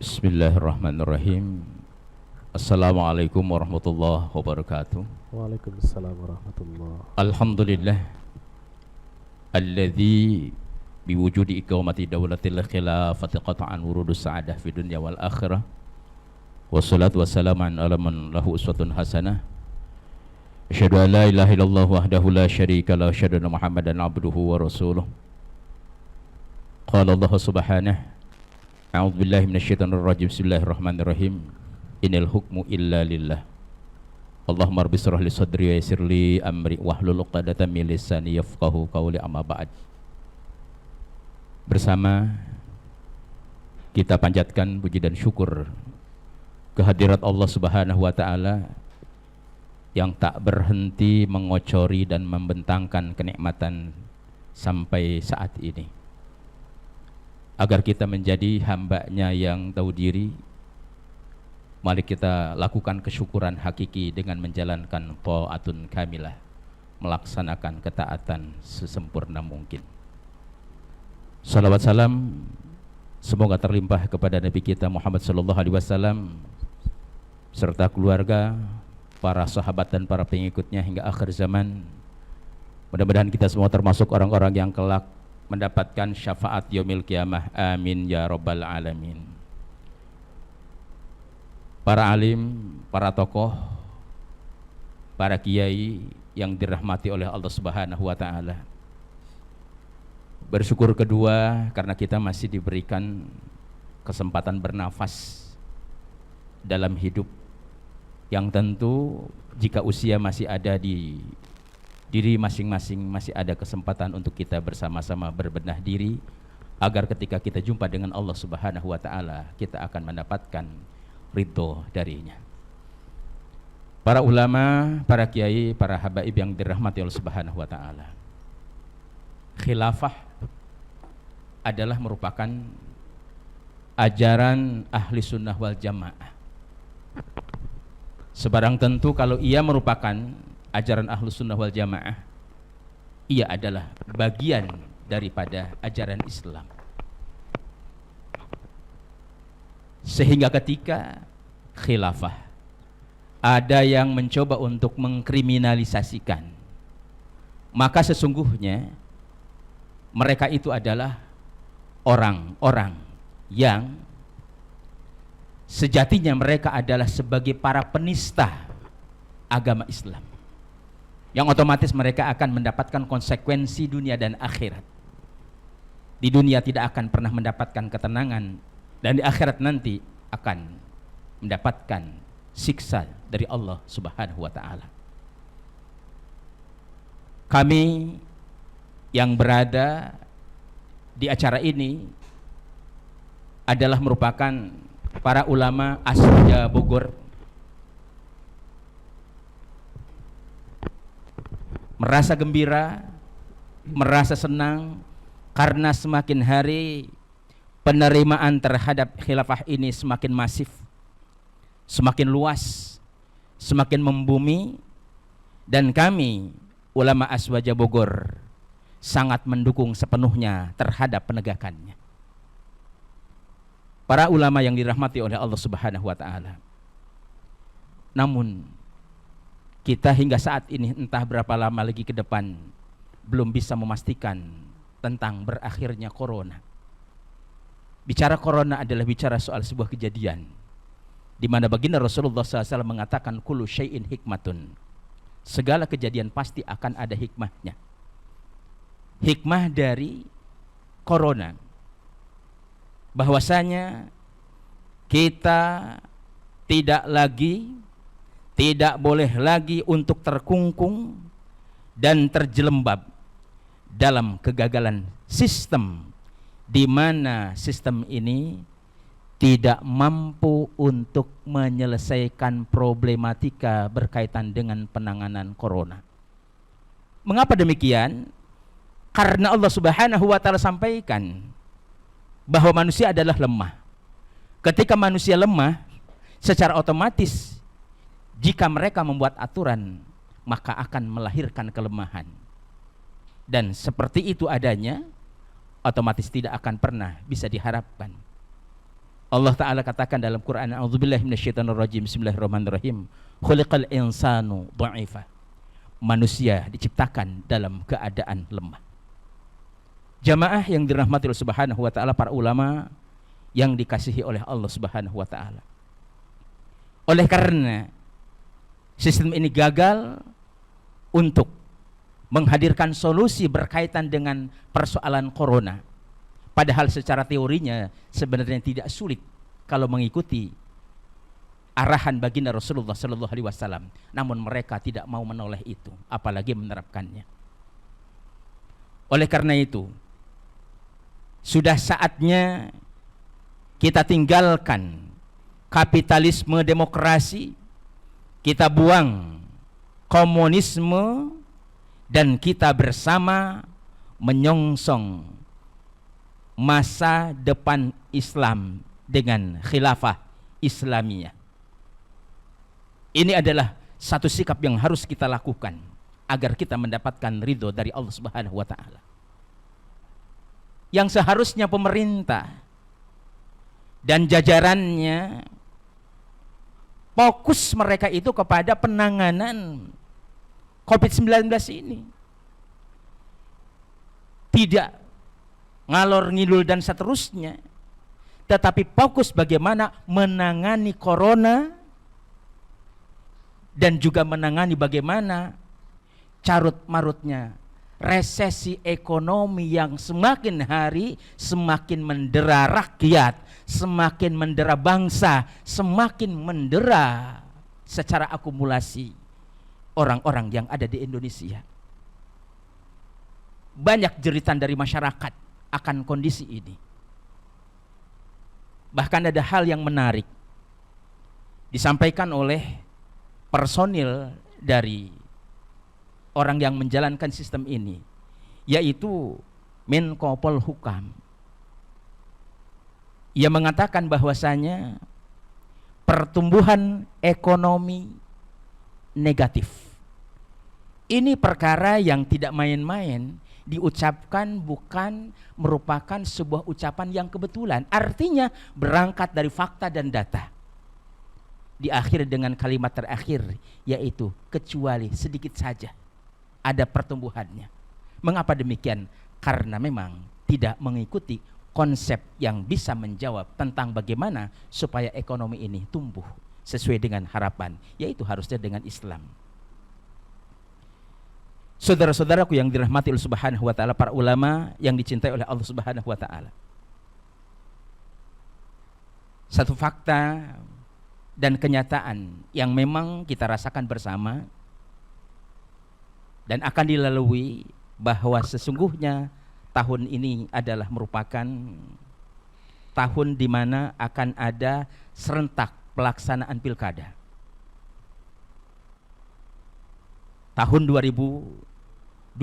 Bismillahirrahmanirrahim. Assalamualaikum warahmatullahi wabarakatuh. Waalaikumsalam warahmatullah. Alhamdulillah alladzi biwujudi iqamati daulatil khilafati qata'an wurudus sa'adah fi dunya wal akhirah. Wassalatu wassalamu ala man lahu uswatun hasanah. Asyhadu an la ilaha illallah wahdahu la syarika lahu wa asyhadu anna Muhammadan abduhu wa rasuluh. Qala Allah subhanahu A'udzu billahi minasyaitonir rajim. Bismillahirrahmanirrahim. Innal hukmu illa lillah. Allahumma rabbi shrah li sadri wa yassir li amri wahlul 'uqdatam min lisani yafqahu qawli, amma ba'd. Bersama kita panjatkan puji dan syukur kehadirat Allah Subhanahu wa taala yang tak berhenti mengocori dan membentangkan kenikmatan sampai saat ini, agar kita menjadi hamba-Nya yang tahu diri. Mari kita lakukan kesyukuran hakiki dengan menjalankan ta'atun kamilah, melaksanakan ketaatan sesempurna mungkin. Salawat salam semoga terlimpah kepada Nabi kita Muhammad sallallahu alaihi wasallam serta keluarga, para sahabat dan para pengikutnya hingga akhir zaman. Mudah-mudahan kita semua termasuk orang-orang yang kelak mendapatkan syafaat yaumil qiyamah. Amin ya rabbal alamin. Para alim, para tokoh, para kiai yang dirahmati oleh Allah Subhanahu wa taala. Bersyukur kedua karena kita masih diberikan kesempatan bernafas dalam hidup, yang tentu jika usia masih ada di diri masing-masing, masih ada kesempatan untuk kita bersama-sama berbenah diri, agar ketika kita jumpa dengan Allah Subhanahu wa taala kita akan mendapatkan ridho darinya. Para ulama, para kiai, para habaib yang dirahmati Allah Subhanahu wa taala, khilafah adalah merupakan ajaran ahli sunnah wal jamaah. Sebarang tentu kalau ia merupakan ajaran ahlus sunnah wal jamaah, ia adalah bagian daripada ajaran Islam. Sehingga ketika khilafah ada yang mencoba untuk mengkriminalisasikan, maka sesungguhnya mereka itu adalah orang-orang yang sejatinya mereka adalah sebagai para penista agama Islam, yang otomatis mereka akan mendapatkan konsekuensi dunia dan akhirat. Di dunia tidak akan pernah mendapatkan ketenangan, dan di akhirat nanti akan mendapatkan siksa dari Allah Subhanahu wa taala. Kami yang berada di acara ini adalah merupakan para ulama Aswaja Bogor. Merasa gembira, merasa senang karena semakin hari penerimaan terhadap khilafah ini semakin masif, semakin luas, semakin membumi, dan kami ulama Aswaja Bogor sangat mendukung sepenuhnya terhadap penegakannya. Para ulama yang dirahmati oleh Allah Subhanahu wa taala. Namun kita hingga saat ini entah berapa lama lagi ke depan belum bisa memastikan tentang berakhirnya corona. Bicara corona adalah bicara soal sebuah kejadian di mana baginda Rasulullah SAW mengatakan kullu syai'in hikmatun. Segala kejadian pasti akan ada hikmahnya. Hikmah dari corona bahwasanya kita tidak boleh lagi untuk terkungkung dan terjelembab dalam kegagalan sistem, di mana sistem ini tidak mampu untuk menyelesaikan problematika berkaitan dengan penanganan corona. Mengapa demikian? Karena Allah Subhanahu wa taala sampaikan bahwa manusia adalah lemah. Ketika manusia lemah, secara otomatis jika mereka membuat aturan, maka akan melahirkan kelemahan. Dan seperti itu adanya, otomatis tidak akan pernah bisa diharapkan. Allah Ta'ala katakan dalam Quran, A'udzubillahi minasyaitonirrajim, Bismillahirrahmanirrahim. Khuliqal insanu dha'ifa. Manusia diciptakan dalam keadaan lemah. Jamaah yang dirahmati Allah Subhanahu wa taala, para ulama yang dikasihi oleh Allah Subhanahu wa taala. Oleh karena sistem ini gagal untuk menghadirkan solusi berkaitan dengan persoalan corona. Padahal secara teorinya sebenarnya tidak sulit kalau mengikuti arahan baginda Rasulullah Sallallahu Alaihi Wasallam. Namun mereka tidak mau menoleh itu, apalagi menerapkannya. Oleh karena itu, sudah saatnya kita tinggalkan kapitalisme demokrasi, kita buang komunisme, dan kita bersama menyongsong masa depan Islam dengan khilafah Islamiyah. Ini adalah satu sikap yang harus kita lakukan agar kita mendapatkan ridho dari Allah Subhanahu wa taala. Yang seharusnya pemerintah dan jajarannya fokus mereka itu kepada penanganan COVID-19 ini. Tidak ngalor ngidul dan seterusnya, tetapi fokus bagaimana menangani corona dan juga menangani bagaimana carut marutnya resesi ekonomi yang semakin hari semakin mendera rakyat, semakin mendera bangsa, semakin mendera secara akumulasi orang-orang yang ada di Indonesia. Banyak jeritan dari masyarakat akan kondisi ini. Bahkan ada hal yang menarik disampaikan oleh personil dari orang yang menjalankan sistem ini, yaitu Menko Polhukam. Ia mengatakan bahwasanya pertumbuhan ekonomi negatif. Ini perkara yang tidak main-main, diucapkan bukan merupakan sebuah ucapan yang kebetulan. Artinya berangkat dari fakta dan data. Diakhiri dengan kalimat terakhir, yaitu kecuali sedikit saja ada pertumbuhannya. Mengapa demikian? Karena memang tidak mengikuti konsep yang bisa menjawab tentang bagaimana supaya ekonomi ini tumbuh sesuai dengan harapan, yaitu harusnya dengan Islam. Saudara-saudaraku yang dirahmati Allah Subhanahu wa taala, para ulama yang dicintai oleh Allah Subhanahu wa taala. Satu fakta dan kenyataan yang memang kita rasakan bersama dan akan dilalui, bahwa sesungguhnya tahun ini adalah merupakan tahun di mana akan ada serentak pelaksanaan pilkada. Tahun 2024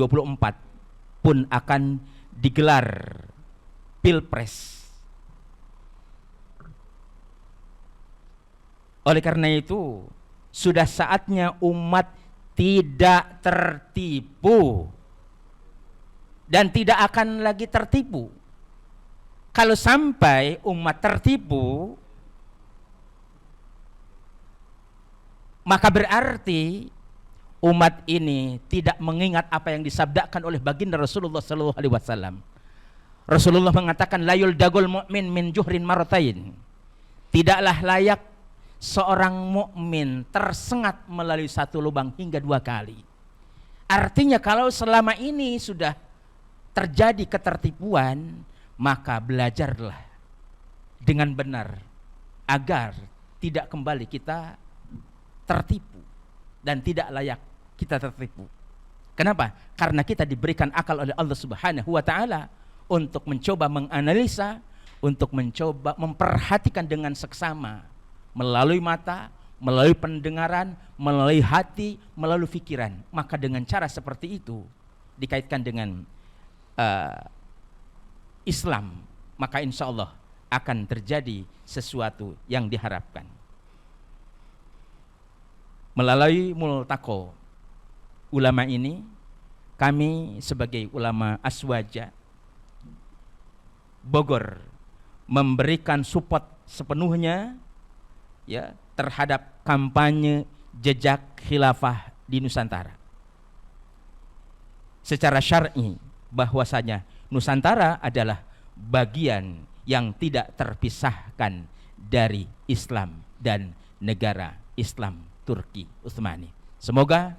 pun akan digelar pilpres. Oleh karena itu, sudah saatnya umat tidak tertipu dan tidak akan lagi tertipu. Kalau sampai umat tertipu, maka berarti umat ini tidak mengingat apa yang disabdakan oleh baginda Rasulullah SAW. Rasulullah mengatakan, layul dagul mu'min min juhrin maratain. Tidaklah layak seorang mukmin tersengat melalui satu lubang hingga 2 kali. Artinya kalau selama ini sudah terjadi ketertipuan, maka belajarlah dengan benar agar tidak kembali kita tertipu dan tidak layak kita tertipu. Kenapa? Karena kita diberikan akal oleh Allah Subhanahu wa taala untuk mencoba menganalisa, untuk mencoba memperhatikan dengan seksama melalui mata, melalui pendengaran, melalui hati, melalui pikiran. Maka dengan cara seperti itu dikaitkan dengan Islam, maka insya Allah akan terjadi sesuatu yang diharapkan. Melalui multaqo ulama ini, kami sebagai ulama Aswaja Bogor memberikan support sepenuhnya ya terhadap kampanye jejak khilafah di Nusantara. Secara syar'i bahwasanya Nusantara adalah bagian yang tidak terpisahkan dari Islam dan negara Islam Turki Utsmani. Semoga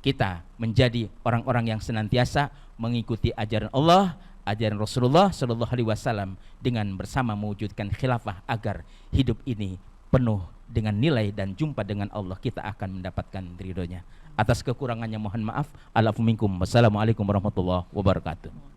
kita menjadi orang-orang yang senantiasa mengikuti ajaran Allah, ajaran Rasulullah Shallallahu Alaihi Wasallam dengan bersama mewujudkan khilafah agar hidup ini penuh dengan nilai dan jumpa dengan Allah, kita akan mendapatkan ridhonya. Atas kekurangannya mohon maaf. Alafu minkum. Wassalamualaikum warahmatullahi wabarakatuh.